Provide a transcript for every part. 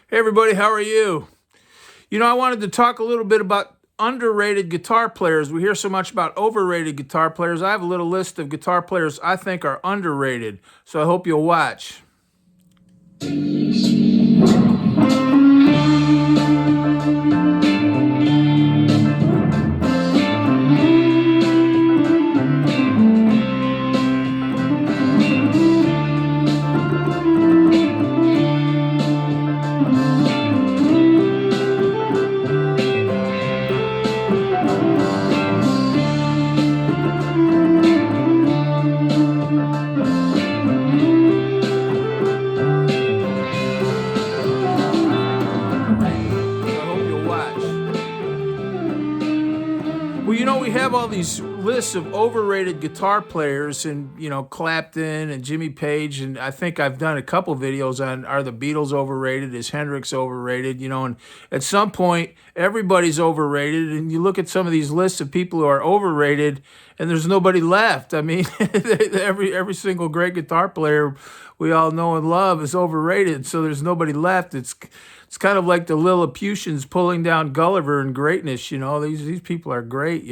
Hey everybody, how are you? I wanted to talk a little bit about underrated guitar players. We hear so much about overrated guitar players. I have a little list of guitar players I think are underrated, so I hope you'll watch. We have all these lists of overrated guitar players, and Clapton and Jimmy Page, and I think I've done a couple videos on are the Beatles overrated, is Hendrix overrated, and at some point everybody's overrated, and you look at some of these lists of people who are overrated and there's nobody left. I mean, every single great guitar player we all know and love is overrated, so there's nobody left. It's kind of like the Lilliputians pulling down Gulliver in greatness. These people are great.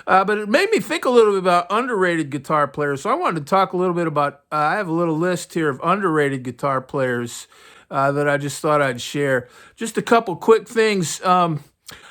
But it made me think a little bit about underrated guitar players. So I wanted to talk a little bit about. I have a little list here of underrated guitar players that I just thought I'd share. Just a couple quick things.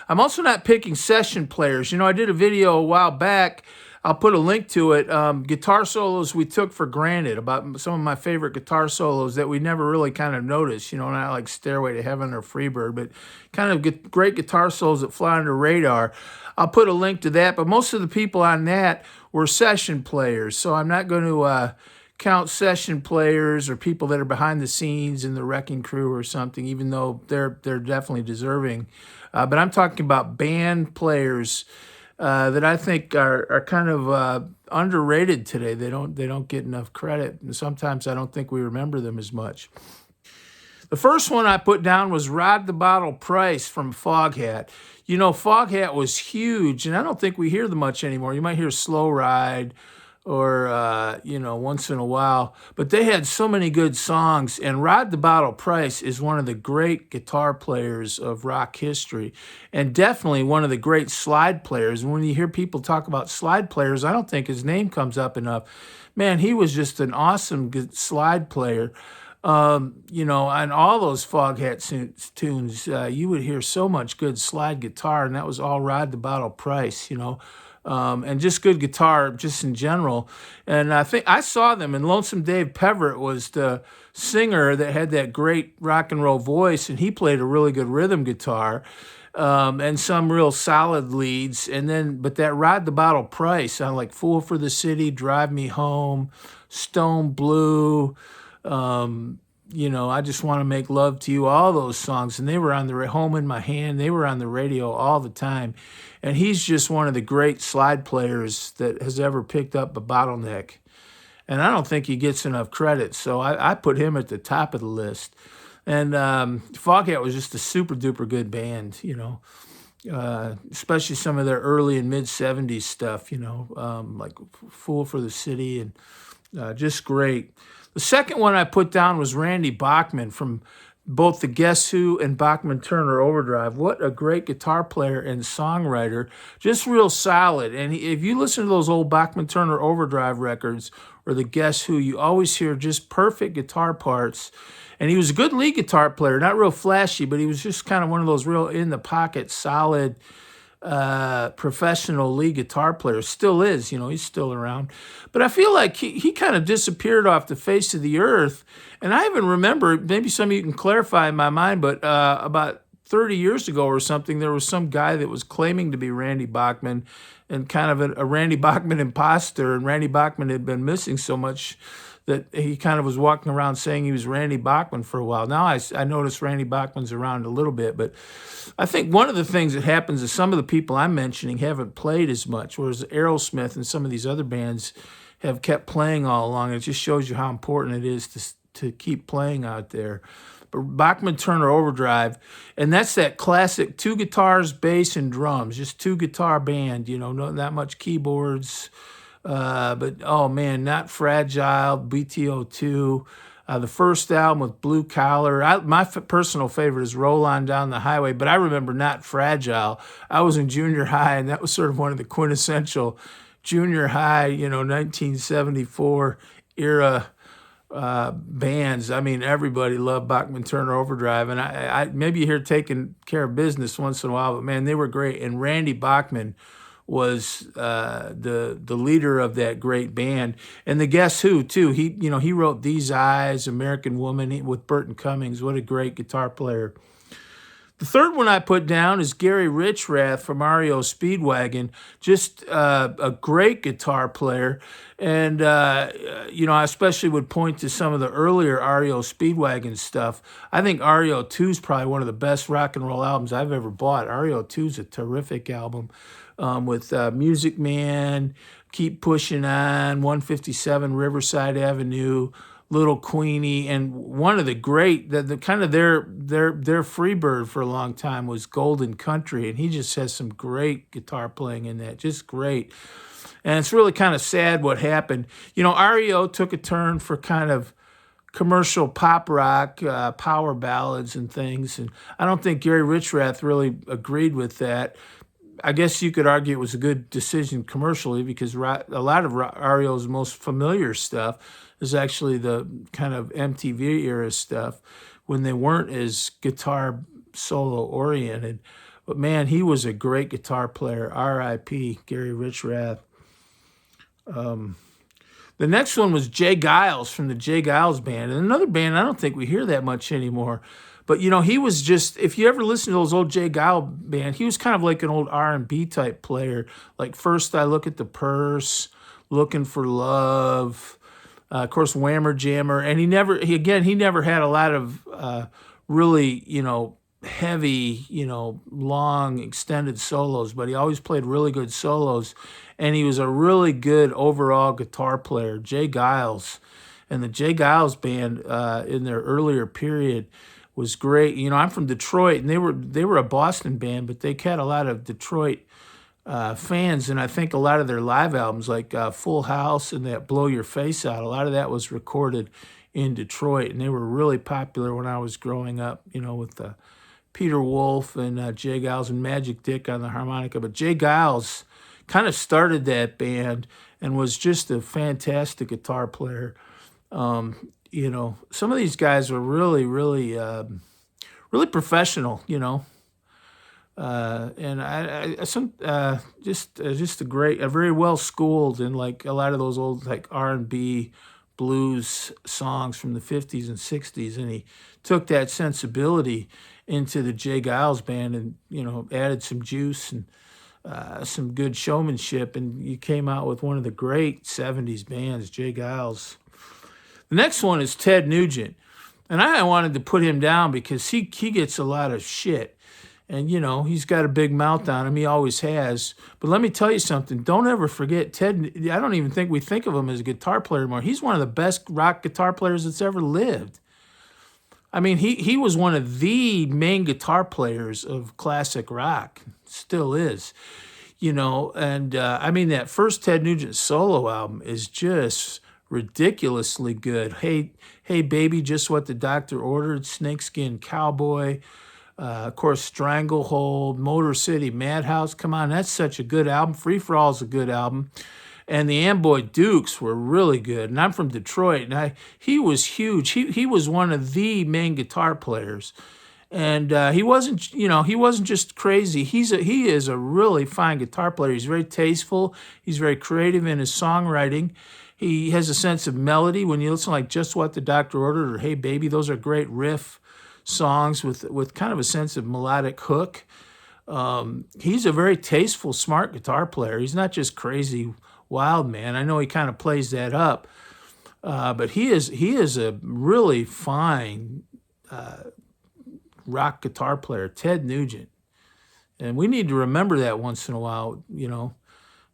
I'm also not picking session players. I did a video a while back. I'll put a link to it. Guitar solos we took for granted, about some of my favorite guitar solos that we never really kind of noticed, not like Stairway to Heaven or Freebird, but kind of great guitar solos that fly under radar. I'll put a link to that, but most of the people on that were session players, so I'm not going to count session players or people that are behind the scenes in the Wrecking Crew or something, even though they're definitely deserving. But I'm talking about band players that I think are kind of underrated today. They don't get enough credit, and sometimes I don't think we remember them as much. The first one I put down was Rod the Bottle Price from Foghat. Foghat was huge, and I don't think we hear them much anymore. You might hear Slow Ride or, once in a while. But they had so many good songs, and Rod the Bottle Price is one of the great guitar players of rock history, and definitely one of the great slide players. And when you hear people talk about slide players, I don't think his name comes up enough. Man, he was just an awesome slide player. On all those Foghat tunes, you would hear so much good slide guitar, and that was all Rod the Bottle Price, and just good guitar just in general. And I think I saw them, and Lonesome Dave Peverett was the singer that had that great rock and roll voice, and he played a really good rhythm guitar and some real solid leads. But that Rod the Bottle Price sounded like Fool for the City, Drive Me Home, Stone Blue, I Just Want to Make Love to You, all those songs, and they were on the Home in My Hand. They were on the radio all the time, and he's just one of the great slide players that has ever picked up a bottleneck, and I don't think he gets enough credit, so I put him at the top of the list. And Foghat was just a super duper good band, especially some of their early and mid 70s stuff, like Fool for the City, and just great. The second one I put down was Randy Bachman from both the Guess Who and Bachman Turner Overdrive. What a great guitar player and songwriter, just real solid. And if you listen to those old Bachman Turner Overdrive records or the Guess Who, you always hear just perfect guitar parts. And he was a good lead guitar player, not real flashy, but he was just kind of one of those real in-the-pocket, solid, professional lead guitar player. Still is, he's still around. But I feel like he kind of disappeared off the face of the earth. And I even remember, maybe some of you can clarify in my mind, but about 30 years ago or something, there was some guy that was claiming to be Randy Bachman and kind of a Randy Bachman imposter. And Randy Bachman had been missing so much that he kind of was walking around saying he was Randy Bachman for a while. Now I notice Randy Bachman's around a little bit, but I think one of the things that happens is some of the people I'm mentioning haven't played as much, whereas Aerosmith and some of these other bands have kept playing all along. It just shows you how important it is to keep playing out there. But Bachman Turner Overdrive, and that's that classic 2 guitars, bass, and drums, just 2 guitar band, not that much keyboards. But oh man, Not Fragile, BTO2, The first album with Blue Collar. My personal favorite is Roll On Down the Highway, but I remember Not Fragile. I was in junior high, and that was sort of one of the quintessential junior high, 1974 era bands. I mean, everybody loved Bachman Turner Overdrive, and I maybe you hear Taking Care of Business once in a while, but man, they were great. And Randy Bachman was the leader of that great band. And the Guess Who too. He wrote These Eyes, American Woman with Burton Cummings. What a great guitar player. The third one I put down is Gary Richrath from REO Speedwagon. Just a great guitar player. And, I especially would point to some of the earlier REO Speedwagon stuff. I think REO 2 is probably one of the best rock and roll albums I've ever bought. REO 2 is a terrific album with Music Man, Keep Pushing On, 157 Riverside Avenue, Little Queenie, and one of the great, the kind of their freebird for a long time was Golden Country, and he just has some great guitar playing in that, just great. And it's really kind of sad what happened. REO took a turn for kind of commercial pop rock, power ballads and things, and I don't think Gary Richrath really agreed with that. I guess you could argue it was a good decision commercially because a lot of REO's most familiar stuff is actually the kind of MTV era stuff when they weren't as guitar solo oriented. But man, he was a great guitar player. R.I.P. Gary Richrath. The next one was Jay Geils from the Geils Band. And another band I don't think we hear that much anymore. But, he was just, if you ever listen to those old Jay Geils Band, he was kind of like an old R&B type player. Like First I Look at the Purse, Looking for Love, of course, Whammer Jammer. And he never had a lot of really, heavy, long extended solos, but he always played really good solos. And he was a really good overall guitar player, Jay Geils. And the Jay Geils Band in their earlier period was great. I'm from Detroit, and they were a Boston band, but they had a lot of Detroit fans, and I think a lot of their live albums, like Full House and that Blow Your Face Out, a lot of that was recorded in Detroit, and they were really popular when I was growing up, with Peter Wolf and Jay Geils and Magic Dick on the harmonica. But Jay Geils kind of started that band and was just a fantastic guitar player. Some of these guys were really, really, really professional, and just a very well schooled in like a lot of those old like R&B blues songs from the 50s and 60s, and he took that sensibility into the Jay Geils Band and added some juice and some good showmanship, and you came out with one of the great 70s bands, Jay Geils. The next one is Ted Nugent, and I wanted to put him down because he gets a lot of shit, and he's got a big mouth on him. He always has. But let me tell you something. Don't ever forget Ted. I don't even think we think of him as a guitar player anymore. He's one of the best rock guitar players that's ever lived. I mean, he was one of the main guitar players of classic rock. Still is. And I mean, that first Ted Nugent solo album is just ridiculously good. Hey Baby, Just What the Doctor Ordered, Snakeskin Cowboy, of course, Stranglehold, Motor City Madhouse. Come on, that's such a good album. Free for All is a good album. And the Amboy Dukes were really good. And I'm from Detroit, and he was huge. He was one of the main guitar players. And he wasn't just crazy. He is a really fine guitar player. He's very tasteful. He's very creative in his songwriting. He has a sense of melody. When you listen like Just What the Doctor Ordered or Hey Baby, those are great riff songs with kind of a sense of melodic hook. He's a very tasteful, smart guitar player. He's not just crazy wild man. I know he kind of plays that up, but he is a really fine rock guitar player, Ted Nugent. And we need to remember that once in a while,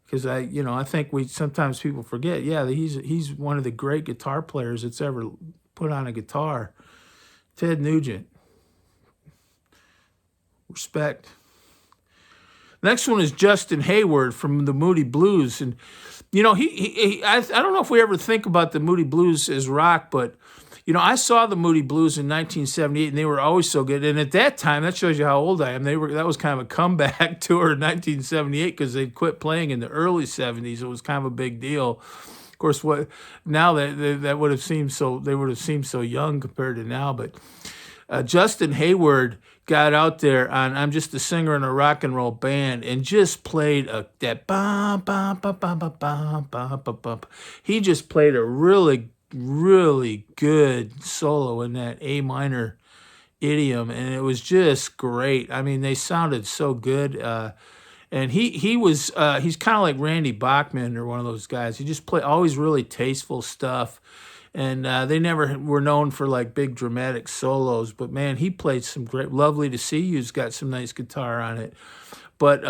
because I think sometimes people forget. Yeah, he's one of the great guitar players that's ever put on a guitar. Ted Nugent. Respect. Next one is Justin Hayward from the Moody Blues, and I don't know if we ever think about the Moody Blues as rock, but I saw the Moody Blues in 1978, and they were always so good. And at that time, that shows you how old I am. That was kind of a comeback tour in 1978 because they'd quit playing in the early 70s. It was kind of a big deal. Of course, now that would have seemed so young compared to now. But Justin Hayward got out there on "I'm Just a Singer in a Rock and Roll Band" and just played that bum bum bum bum bum bum bum bum bum. He just played a really really good solo in that A minor idiom, and it was just great. I mean, they sounded so good. And he's kind of like Randy Bachman or one of those guys. He just always really tasteful stuff. And they never were known for like big dramatic solos, but man, he played some great. Lovely to See You's got some nice guitar on it. But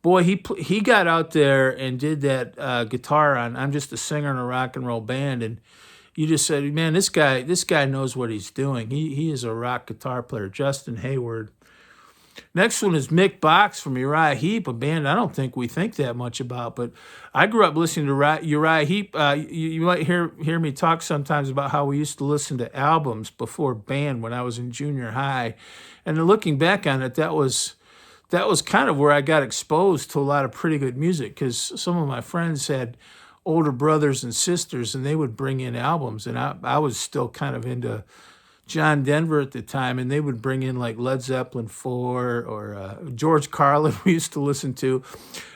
boy, he got out there and did that guitar on "I'm Just a Singer in a Rock and Roll Band," and you just said, man, this guy knows what he's doing. He is a rock guitar player, Justin Hayward. Next one is Mick Box from Uriah Heep, a band I don't think we think that much about, but I grew up listening to Uriah Heep. You might hear me talk sometimes about how we used to listen to albums before band when I was in junior high, and then looking back on it, that was kind of where I got exposed to a lot of pretty good music because some of my friends had older brothers and sisters, and they would bring in albums, and I was still kind of into John Denver at the time, and they would bring in like Led Zeppelin 4 or George Carlin we used to listen to.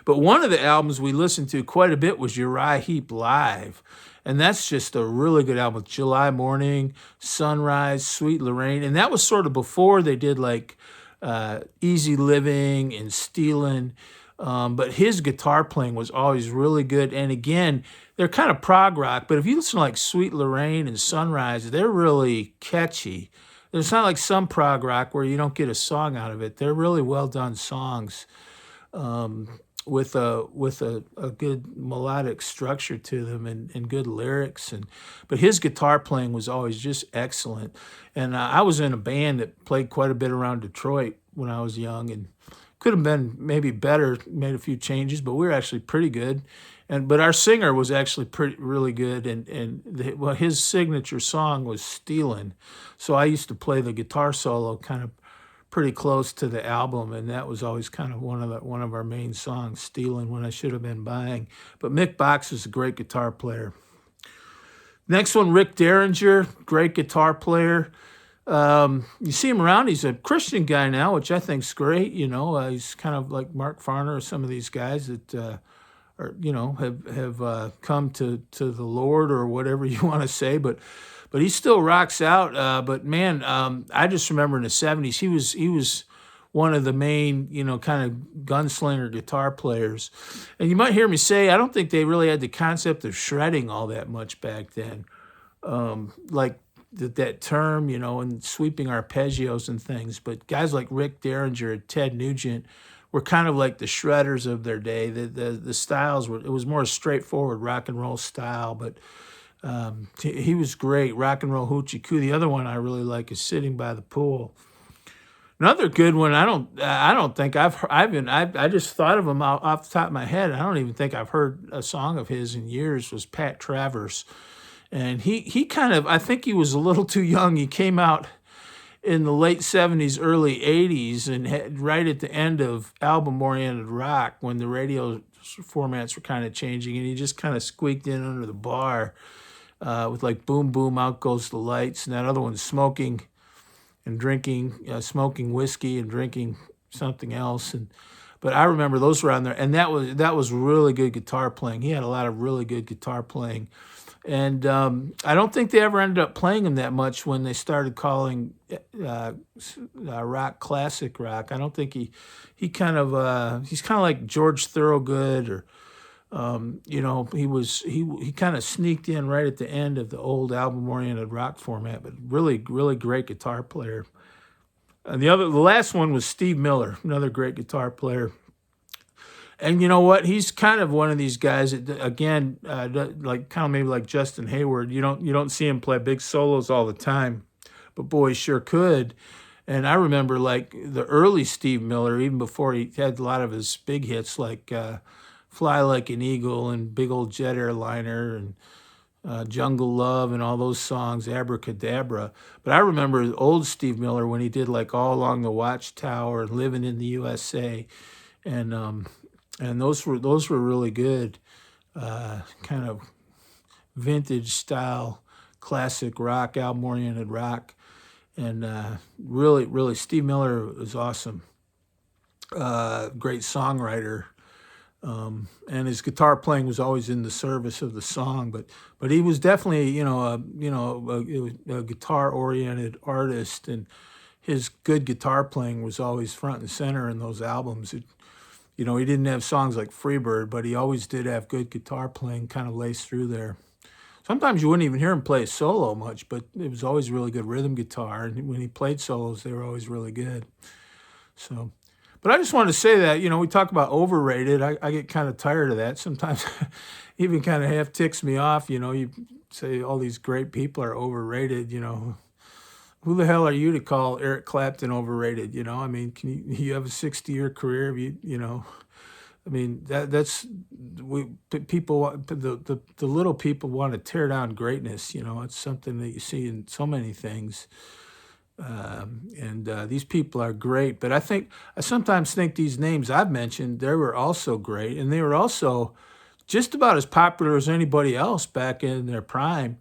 But one of the albums we listened to quite a bit was Uriah Heep Live, and that's just a really good album. July Morning, Sunrise, Sweet Lorraine, and that was sort of before they did like Easy Living and Stealin'. But his guitar playing was always really good. And again, they're kind of prog rock, but if you listen to like Sweet Lorraine and Sunrise, they're really catchy. It's not like some prog rock where you don't get a song out of it. They're really well done songs with a good melodic structure to them and good lyrics. But his guitar playing was always just excellent. And I was in a band that played quite a bit around Detroit when I was young, and could have been maybe better, made a few changes, but we were actually pretty good. But our singer was actually really good, and his signature song was "Stealin'." So I used to play the guitar solo kind of pretty close to the album, and that was always kind of one of our main songs, "Stealin'," when I should have been buying. But Mick Box is a great guitar player. Next one, Rick Derringer, great guitar player. You see him around. He's a Christian guy now, which I think's great. He's kind of like Mark Farner or some of these guys that have come to the Lord or whatever you want to say. But he still rocks out. But man, I just remember in the '70s he was one of the main kind of gunslinger guitar players. And you might hear me say I don't think they really had the concept of shredding all that much back then. Like that term, and sweeping arpeggios and things. But guys like Rick Derringer and Ted Nugent were kind of like the shredders of their day. The styles it was more a straightforward rock and roll style, but he was great. Rock and Roll Hoochie Coo. The other one I really like is Sitting by the Pool. Another good one. I don't think I just thought of him off the top of my head. I don't even think I've heard a song of his in years. Was Pat Travers. And he kind of, I think he was a little too young. He came out in the late '70s, early '80s, and right at the end of album-oriented rock when the radio formats were kind of changing, and he just kind of squeaked in under the bar with like Boom Boom, Out Goes the Lights, and that other one, Smoking and Drinking, Smoking Whiskey and Drinking something else. But I remember those were on there, and that was really good guitar playing. He had a lot of really good guitar playing. And I don't think they ever ended up playing him that much when they started calling rock classic rock. I don't think he's kind of like George Thorogood or he kind of sneaked in right at the end of the old album-oriented rock format, but really, really great guitar player. And the last one was Steve Miller, another great guitar player. And you know what? He's kind of one of these guys that, again, like kind of maybe like Justin Hayward. You don't see him play big solos all the time, but boy, he sure could. And I remember like the early Steve Miller, even before he had a lot of his big hits like "Fly Like an Eagle" and "Big Old Jet Airliner" and Jungle Love and all those songs, Abracadabra. But I remember old Steve Miller when he did like All Along the Watchtower and Living in the USA, and those were really good, kind of vintage style, classic rock, album-oriented rock, and really Steve Miller was awesome. Great songwriter. And his guitar playing was always in the service of the song, but he was definitely a guitar oriented artist, and his good guitar playing was always front and center in those albums. He didn't have songs like Freebird, but he always did have good guitar playing kind of laced through there. Sometimes you wouldn't even hear him play a solo much, but it was always really good rhythm guitar, and when he played solos, they were always really good. So. But I just wanted to say that, we talk about overrated. I get kind of tired of that. Sometimes even kind of half ticks me off. You say all these great people are overrated. Who the hell are you to call Eric Clapton overrated? I mean, you have a 60-year career? I mean, people, the little people want to tear down greatness. It's something that you see in so many things. These people are great, but I sometimes think these names I've mentioned, they were also great, and they were also just about as popular as anybody else back in their prime.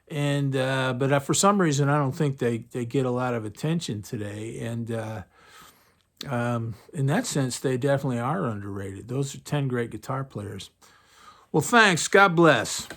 But for some reason, I don't think they get a lot of attention today. And in that sense, they definitely are underrated. Those are 10 great guitar players. Well, thanks. God bless.